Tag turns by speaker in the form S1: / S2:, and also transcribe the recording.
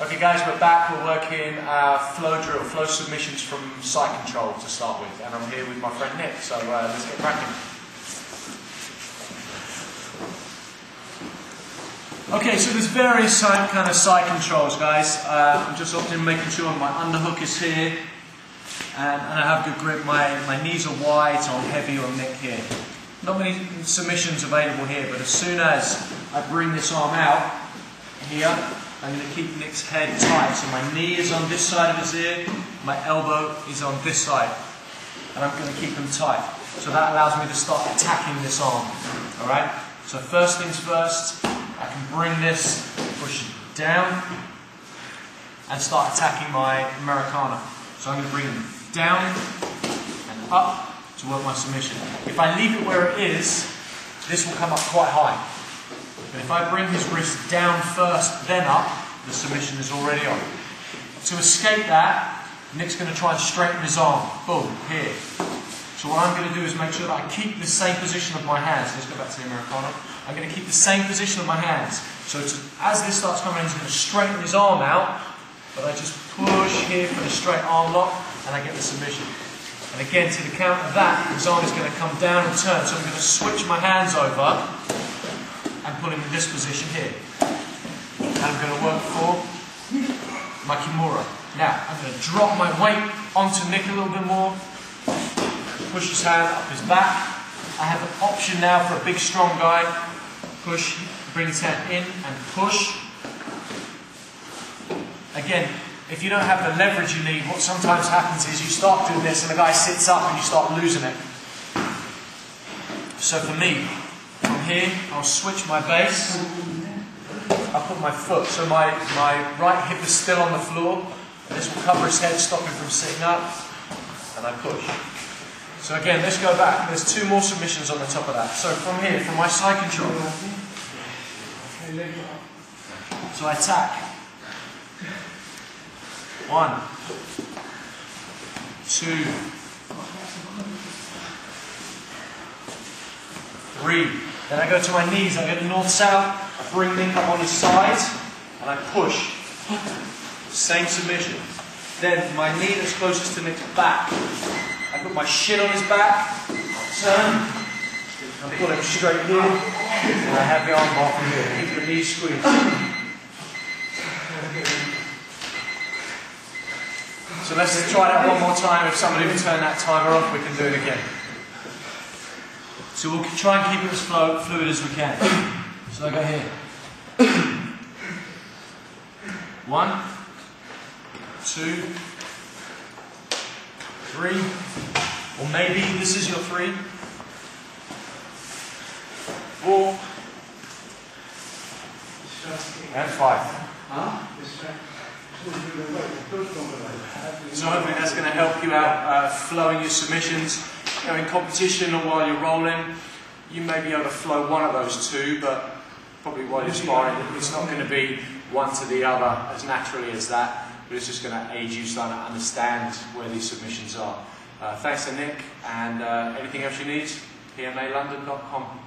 S1: Okay guys, we're back. We're working flow drill, flow submissions from side control to start with. And I'm here with my friend Nick, so let's get cracking. Okay, so there's various kind of side controls, guys. I'm just often making sure my underhook is here and I have good grip. My knees are wide, so I'm heavy on Nick here. Not many submissions available here, but as soon as I bring this arm out here, I'm going to keep Nick's head tight. So my knee is on this side of his ear, my elbow is on this side, and I'm going to keep them tight. So that allows me to start attacking this arm. Alright? So first things first, I can bring this, push it down, and start attacking my Americana. So I'm going to bring it down and up to work my submission. If I leave it where it is, this will come up quite high. But if I bring his wrist down first, then up, the submission is already on. To escape that, Nick's going to try and straighten his arm. Boom, here. So what I'm going to do is make sure that I keep the same position of my hands. Let's go back to the Americana. I'm going to keep the same position of my hands. So as this starts coming in, he's going to straighten his arm out, but I just push here for the straight arm lock, and I get the submission. And again, to the count of that, his arm is going to come down and turn. So I'm going to switch my hands over and put him in this position here. And I'm going to work for my Kimura. Now, I'm going to drop my weight onto Nick a little bit more. Push his hand up his back. I have an option now for a big, strong guy. Push, bring his hand in and push. Again, if you don't have the leverage you need, what sometimes happens is you start doing this and the guy sits up and you start losing it. So for me, from here, I'll switch my base. I'll put my foot, so my right hip is still on the floor. This will cover his head, stop him from sitting up. And I push. So again, let's go back. There's two more submissions on the top of that. So from here, from my side control. So I attack. 1, 2, 3. Then I go to my knees. I go to north-south. I bring Nick up on his sides, and I push. Same submission. Then my knee that's closest to Nick's back. I put my shin on his back. Turn. I pull him straight here, and I have the arm bar from here. Keep the knee squeezed. So let's try that one more time. If somebody will turn that timer off, we can do it again. So we'll try and keep it as fluid as we can. So I go here. 1, 2, 3, or maybe this is your 3, 4, and 5. So hopefully that's going to help you out flowing your submissions. You know, in competition or while you're rolling, you may be able to flow one of those two, but probably while you're sparring, it's not going to be one to the other as naturally as that, but it's just going to aid you starting to understand where these submissions are. Thanks to Nick, and anything else you need, PMALondon.com.